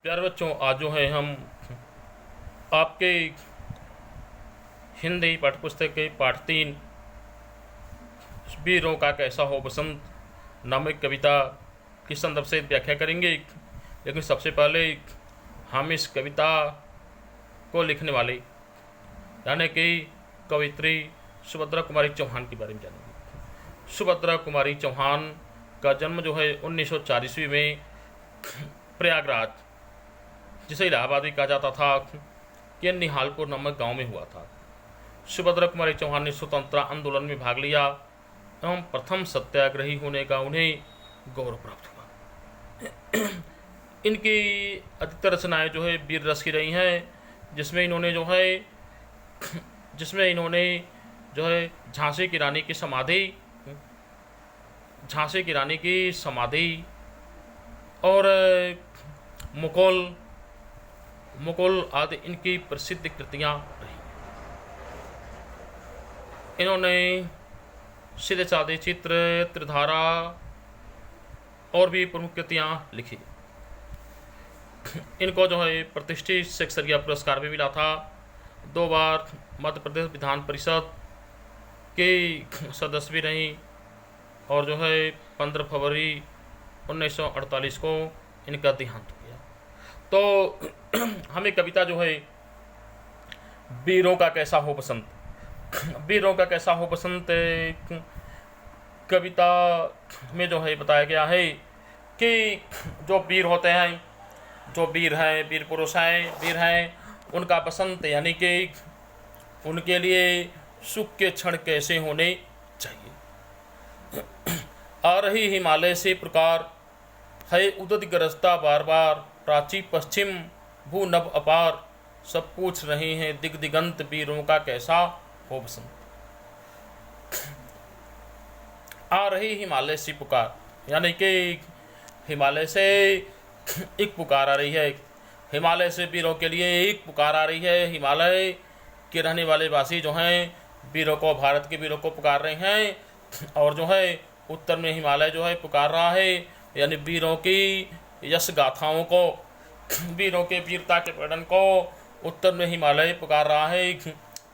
प्यारे बच्चों, आज जो है हम आपके हिंदी पाठ्यपुस्तक के पाठ 3 वीरों का कैसा हो बसंत नामक कविता की संदर्भ से व्याख्या करेंगे। लेकिन सबसे पहले हम इस कविता को लिखने वाले यानी कि कवित्री सुभद्रा कुमारी चौहान के बारे में जानेंगे। सुभद्रा कुमारी चौहान का जन्म जो है 1940 में प्रयागराज, जिसे इलाहाबाद भी कहा जाता था, के निहालपुर नामक गांव में हुआ था। सुभद्रा कुमारी चौहान ने स्वतंत्रता आंदोलन में भाग लिया एवं प्रथम सत्याग्रही होने का उन्हें गौरव प्राप्त हुआ। इनकी अधिकतर रचनाएं जो है वीर रस की रही हैं, जिसमें इन्होंने जो है झांसी की रानी की समाधि और मुकुल आदि इनकी प्रसिद्ध कृतियाँ रही। इन्होंने सीधे साधे चित्र, त्रिधारा और भी प्रमुख कृतियाँ लिखी। इनको जो है प्रतिष्ठित शेक्सपियर पुरस्कार भी मिला था। 2 बार मध्य प्रदेश विधान परिषद के सदस्य भी रही और जो है 15 फरवरी 1948 को इनका देहांत हो गया। तो हमें कविता जो है वीरों का कैसा हो बसंत कविता में जो है बताया गया है कि जो वीर होते हैं, जो वीर पुरुष हैं, वीर हैं, उनका बसंत यानी कि उनके लिए सुख के क्षण कैसे होने चाहिए। आ रही हिमालय से प्रकार है उदत गरजता बार बार, प्राची पश्चिम भू नभ अपार, सब पूछ रहे हैं दिग दिगंत, वीरों का कैसा हो बसंत। आ रही हिमालय से पुकार यानी कि हिमालय से एक पुकार आ रही है। हिमालय से वीरों के लिए एक पुकार आ रही है। हिमालय के रहने वाले वासी जो हैं वीरों को, भारत के वीरों को पुकार रहे हैं। और जो है उत्तर में हिमालय जो है पुकार रहा है, यानी वीरों की यश गाथाओं को, वीरों के वीरता के वर्णन को उत्तर में हिमालय पुकार रहा है।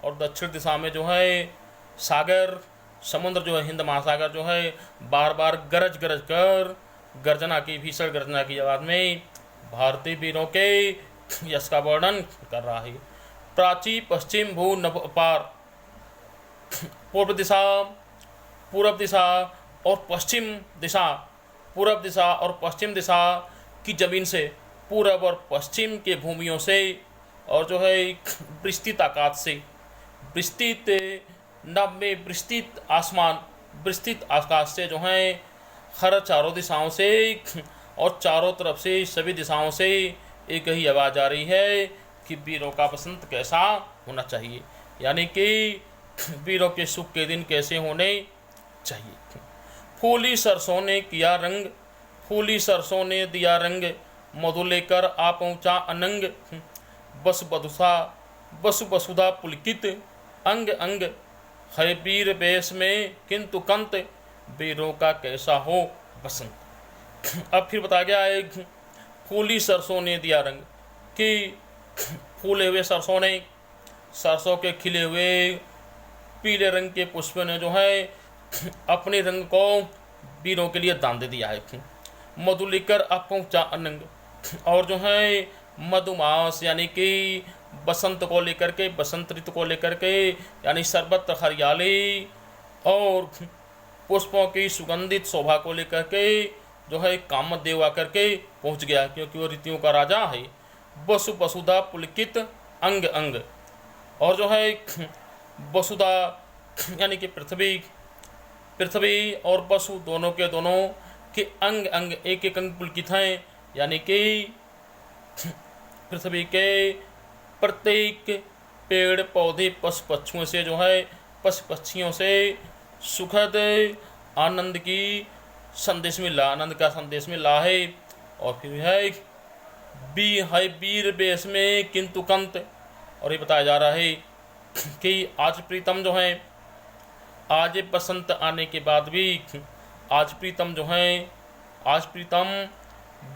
और दक्षिण दिशा में जो है सागर, समुद्र जो है, हिंद महासागर जो है बार बार गरज कर भीषण गर्जना की आवाज़ में भारतीय वीरों के यश का वर्णन कर रहा है। प्राची पश्चिम भू नभ अपार, पूर्व दिशा और पश्चिम दिशा की जमीन से, पूर्व और पश्चिम के भूमियों से, और जो है विस्तृत आकाश से, विस्तृत नभ में विस्तृत आकाश से जो है हर चारों दिशाओं से और चारों तरफ से सभी दिशाओं से एक ही आवाज़ आ रही है कि वीरों का बसंत कैसा होना चाहिए, यानी कि वीरों के सुख के दिन कैसे होने चाहिए। फूली सरसों ने दिया रंग, मधु लेकर आ पहुँचा अनंग, बसु बसुधा पुलकित अंग अंग, है वीर वेश में किंतु कंत, वीरों का कैसा हो बसंत। अब फिर बताया गया है फूली सरसों ने दिया रंग कि फूले हुए सरसों के खिले हुए पीले रंग के पुष्प ने जो है अपने रंग को वीरों के लिए दान दे दिया है। मधु लेकर अब पहुँचा अनंग, और जो है मधुमास यानी कि बसंत को लेकर के, बसंत ऋतु को लेकर के, यानी सर्वत्र हरियाली और पुष्पों की सुगंधित शोभा को लेकर के जो है कामदेव आकर के पहुँच गया, क्योंकि वो ऋतुओं का राजा है। वसुधा पुलकित अंग अंग, और जो है वसुधा यानी कि पृथ्वी और वसु दोनों के अंग अंग एक अंग पुलकित हैं, यानी कि पृथ्वी के प्रत्येक पेड़ पौधे पशु पक्षियों से सुखद आनंद का संदेश मिला है। और फिर है वीर वेश में किंतु कंत, और ये बताया जा रहा है कि आज प्रीतम जो है, आज बसंत आने के बाद भी आज प्रीतम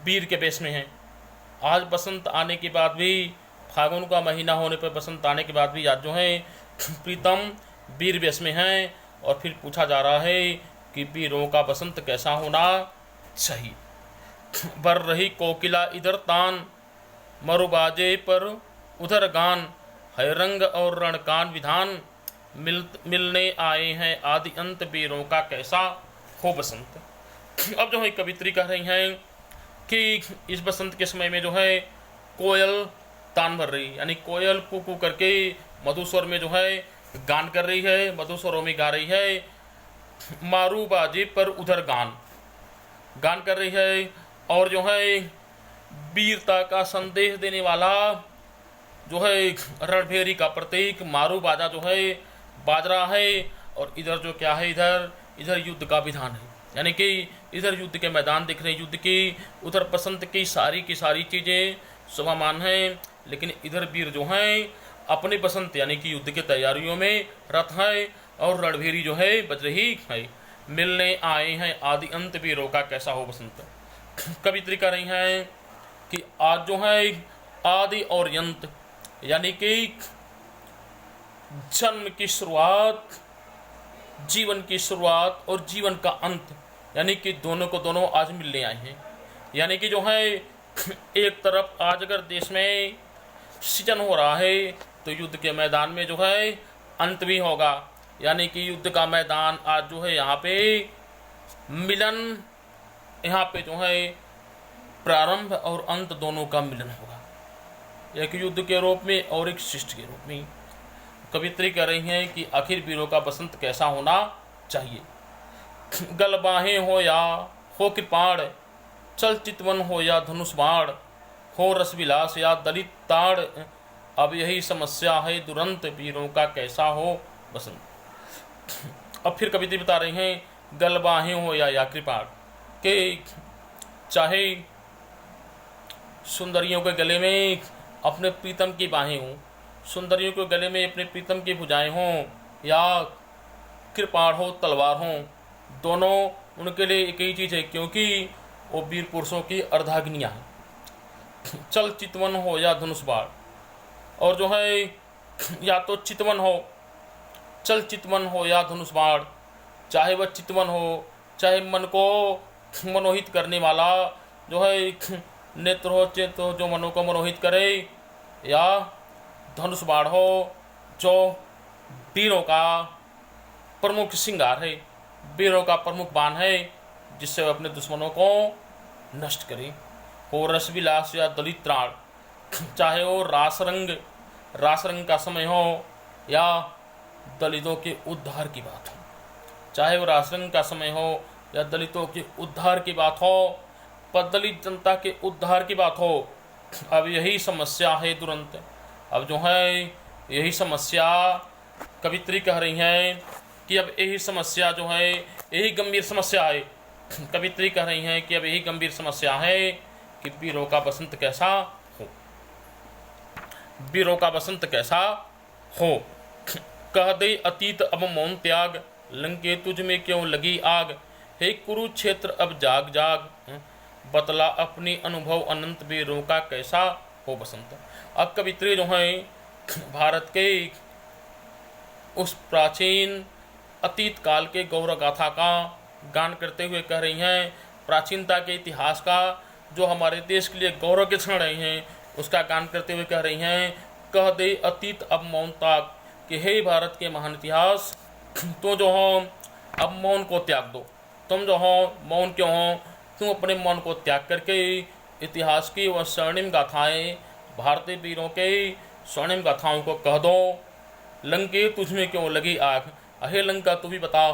वीर के वेश में है। आज बसंत आने के बाद भी, फागुन का महीना होने पर बसंत आने के बाद भी आज जो है प्रीतम वीर वेश में हैं। और फिर पूछा जा रहा है कि वीरों का बसंत कैसा होना चाहिए। बर रही कोकिला इधर तान, मरुबाजे पर उधर गान, है रंग और रणकान विधान, मिलने आए हैं आदि अंत, वीरों का कैसा हो बसंत। अब जो है कवित्री कह रही हैं कि इस बसंत के समय में जो है कोयल तान भर रही, यानी कोयल कू करके मधुस्वर में जो है गान कर रही है, मधुस्वरों में गा रही है। मारू बाजे पर उधर गान कर रही है। और जो है वीरता का संदेश देने वाला जो है रणभेरी का प्रतीक मारू बाजा जो है बाज रहा है। और इधर जो क्या है, इधर युद्ध का विधान है, यानी कि इधर युद्ध के मैदान दिख रहे हैं, युद्ध की, उधर बसंत की सारी चीज़ें शोभामान हैं। लेकिन इधर वीर जो हैं अपने बसंत यानी कि युद्ध की तैयारियों में रत है। और रणभेरी जो है बज रही है। मिलने आए हैं आदि अंत, वीरों का कैसा हो बसंत। कवित्री कह रही हैं कि आज जो है आदि और अंत, यानी कि जन्म की शुरुआत, जीवन की शुरुआत और जीवन का अंत, यानी कि दोनों को दोनों आज मिलने आए हैं। यानी कि जो है एक तरफ आज अगर देश में सृजन हो रहा है तो युद्ध के मैदान में जो है अंत भी होगा। यानी कि युद्ध का मैदान आज जो है यहाँ पे मिलन, यहाँ पे जो है प्रारंभ और अंत दोनों का मिलन होगा, एक युद्ध के रूप में और एक सृष्टि के रूप में। कवित्री कह रही हैं कि आखिर वीरों का बसंत कैसा होना चाहिए। गलबाहें हो या हो कृपाण, चल चितवन हो या धनुष बाण, हो रसविलास या दलित ताड़, अब यही समस्या है दुरंत, वीरों का कैसा हो बसंत। अब फिर कवित्री बता रही हैं गलबाहें हो या कृपाण, के चाहे सुंदरियों के गले में अपने प्रीतम की बाहें हों, सुंदरियों के गले में अपने प्रीतम की भुजाएं हों, या कृपाण हो तलवार हों, दोनों उनके लिए एक ही चीज़ है, क्योंकि वो वीर पुरुषों की अर्धाग्नियाँ हैं। चल चितवन हो या धनुष बाण, और जो है या तो चितवन हो, चल चितवन हो या धनुष बाण, चाहे वह चितवन हो, चाहे मन को मनोहित करने वाला जो है नेत्र हो, चेत हो, जो मनों को मनोहित करे, या धनुष बाण हो जो वीरों का प्रमुख श्रृंगार है, वीरों का प्रमुख बाण है, जिससे वह अपने दुश्मनों को नष्ट करे। हो रसविलास या दलित त्राण, चाहे वो रास रंग का समय हो या दलितों के उद्धार की बात हो, चाहे वो रास रंग का समय हो या दलितों के उद्धार की बात हो, पर दलित जनता के उद्धार की बात हो। अब यही समस्या है दुरंत। अब जो है यही समस्या कवित्री कह रही हैं कि अब यही समस्या जो है, यही गंभीर समस्या है। कवित्री कह रही हैं कि अब यही गंभीर समस्या है कि वीरों का बसंत कैसा हो, वीरों का बसंत कैसा हो। कह दे अतीत अब मौन त्याग, लंके तुझ में क्यों लगी आग, हे कुरुक्षेत्र अब जाग जाग, बतला अपनी अनुभव अनंत, वीरों का कैसा हो बसंत। अब कवित्री जो है भारत के उस प्राचीन अतीत काल के गौरव गाथा का गान करते हुए कह रही हैं, प्राचीनता के इतिहास का जो हमारे देश के लिए गौरव के क्षण रहे हैं उसका गान करते हुए कह रही हैं, कह दे अतीत अब मौन त्याग, कि हे भारत के महान इतिहास, तो जो हो अब मौन को त्याग दो। तुम जो हो मौन क्यों हो, तुम अपने मौन को त्याग करके इतिहास की वह स्वर्णिम गाथाएँ, भारतीय वीरों के स्वर्णिम गाथाओं को कह दो। लंके तुझमें क्यों लगी आग, अहे लंका तू भी बता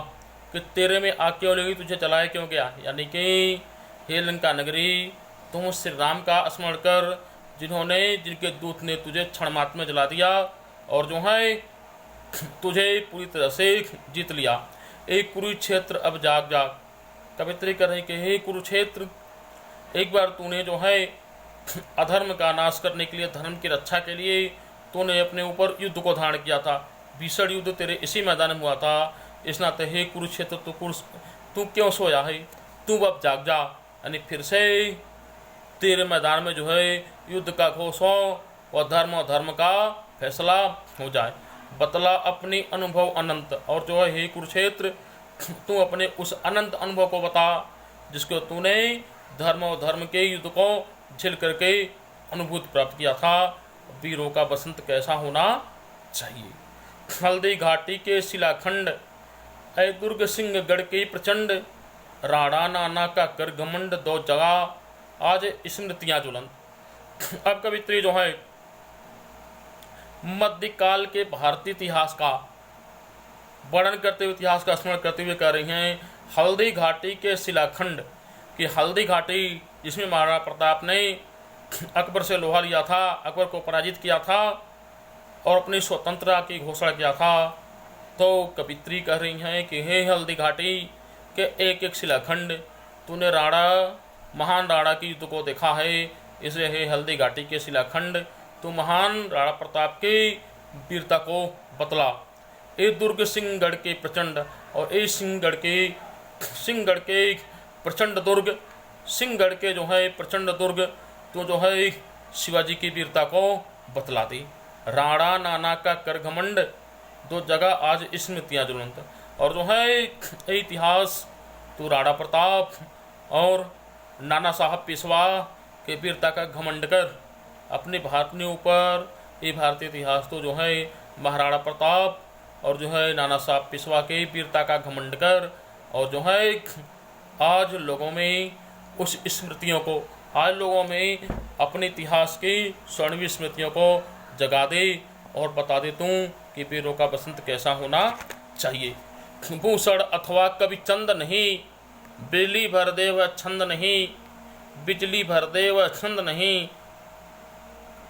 कि तेरे में आग क्यों लगी, तुझे जलाया क्यों गया। यानी कि हे लंका नगरी, तुम श्री राम का स्मरण कर, जिनके दूत ने तुझे क्षण मात्र में जला दिया और जो है तुझे पूरी तरह से जीत लिया। एक कुरुक्षेत्र अब जाग जाग, कवित्री कर रही कि हे कुरुक्षेत्र, एक बार तूने जो है अधर्म का नाश करने के लिए, धर्म की रक्षा के लिए तूने अपने ऊपर युद्ध को धारण किया था। भीषण युद्ध तेरे इसी मैदान में हुआ था। इस नाते हे कुरुक्षेत्र तू क्यों सोया है, तू अब जाग जा। यानी फिर से तेरे मैदान में जो है युद्ध का घोष हो और धर्म का फैसला हो जाए। बतला अपनी अनुभव अनंत, और जो है हे कुरुक्षेत्र तू अपने उस अनंत अनुभव को बता जिसको तूने धर्म और धर्म के युद्ध को झेल करके अनुभूति प्राप्त किया था। वीरों का बसंत कैसा होना चाहिए। हल्दी घाटी के शिलाखंड, ऐ दुर्ग सिंह गढ़ के प्रचंड, राणा नाना का कर घमंड, दो जगह आज स्मृतियां ज्वलंत। अब कवित्री जो है मध्यकाल के भारतीय इतिहास का वर्णन करते हुए, इतिहास का स्मरण करते हुए कह रही हैं हल्दी घाटी के शिलाखंड कि हल्दी घाटी जिसमें महाराणा प्रताप ने अकबर से लोहा लिया था, अकबर को पराजित किया था और अपनी स्वतंत्रता की घोषणा किया था। तो कवित्री कह रही हैं कि हे हल्दी घाटी के एक एक शिलाखंड, तूने महान राणा की युद्ध को देखा है, इसलिए हे हल्दी घाटी के शिलाखंड तू महान राणा प्रताप की वीरता को बतला। ए दुर्ग सिंहगढ़ के प्रचंड, और ए सिंहगढ़ के प्रचंड दुर्ग, सिंहगढ़ के जो है प्रचंड दुर्ग तो जो है शिवाजी की वीरता को बतला दी। राणा नाना का कर घमंड, दो जगह आज स्मृतियाँ ज्वलंत, और जो है इतिहास तो राणा प्रताप और नाना साहब पेशवा के वीरता का घमंड कर अपने भारत के ऊपर, ये भारतीय इतिहास तो जो है महाराणा प्रताप और जो है नाना साहब पेशवा के वीरता का घमंड कर, और जो है आज लोगों में उस स्मृतियों को, आज लोगों में अपने इतिहास की स्वर्णिम स्मृतियों को जगा दे और बता दे तू कि वीरों का बसंत कैसा होना चाहिए। भूषण अथवा कवि चंद नहीं, बिजली भर दे वह छंद नहीं, बिजली भर दे वह छंद नहीं,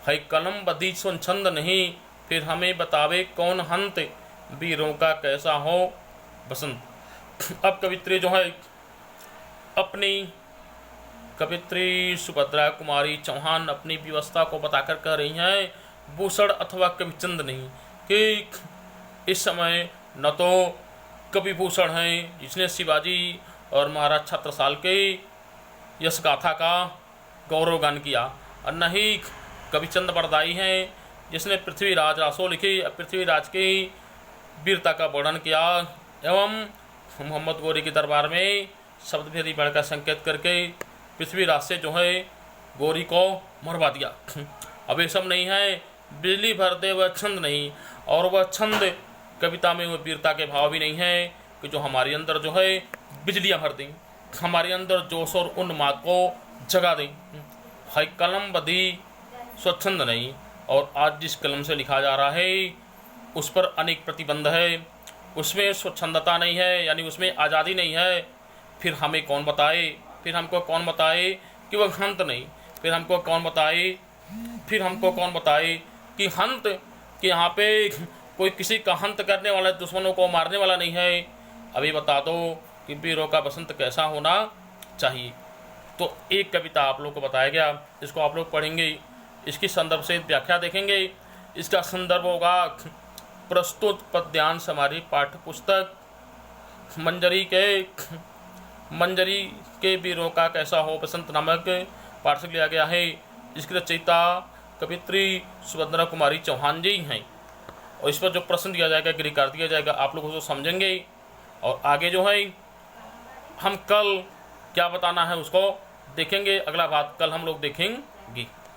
है कलम बदी सुन छंद नहीं, फिर हमें बतावे कौन हंत, वीरों का कैसा हो बसंत। अब कवित्री जो है अपनी कवित्री सुभद्रा कुमारी चौहान अपनी व्यवस्था को बताकर कह रही हैं भूषण अथवा कविचंद नहीं, कि इस समय न तो कवि भूषण हैं जिसने शिवाजी और महाराज छत्रसाल के यश गाथा का गौरव गान किया, और न ही कविचंद बरदाई हैं जिसने पृथ्वीराज रासो लिखी, पृथ्वीराज की वीरता का वर्णन किया एवं मोहम्मद गोरी के दरबार में शब्द भेदी बढ़ का संकेत करके पृथ्वीराज से जो है गोरी को मरवा दिया। अब ये सब नहीं है, बिजली भर दे वह छंद नहीं, और वह छंद कविता में वो वीरता के भाव भी नहीं है कि जो हमारे अंदर जो है बिजलियां भर दें, हमारे अंदर जोश और उन्माद को जगा दें। है कलम बदी स्वच्छंद नहीं, और आज जिस कलम से लिखा जा रहा है उस पर अनेक प्रतिबंध है, उसमें स्वच्छंदता नहीं है, यानी उसमें आज़ादी नहीं है। फिर हमें कौन बताए, फिर हमको कौन बताए कि वह हंत नहीं, फिर हमको कौन बताए कि हंत, कि यहाँ पे कोई किसी का हंत करने वाला, दुश्मनों को मारने वाला नहीं है। अभी बता दो कि वीरों का बसंत कैसा होना चाहिए। तो एक कविता आप लोग को बताया गया, इसको आप लोग पढ़ेंगे, इसकी संदर्भ से व्याख्या देखेंगे। इसका संदर्भ होगा प्रस्तुत पद्यांश हमारी पाठ्य पुस्तक मंजरी के वीरों का कैसा हो बसंत नामक पाठ से लिया गया है। इसकी रचयिता कवित्री सुभद्रा कुमारी चौहान जी हैं, और इस पर जो प्रश्न दिया जाएगा, गृहकार दिया जाएगा, आप लोग उसको समझेंगे, और आगे जो है हम कल क्या बताना है उसको देखेंगे। अगला बात कल हम लोग देखेंगे।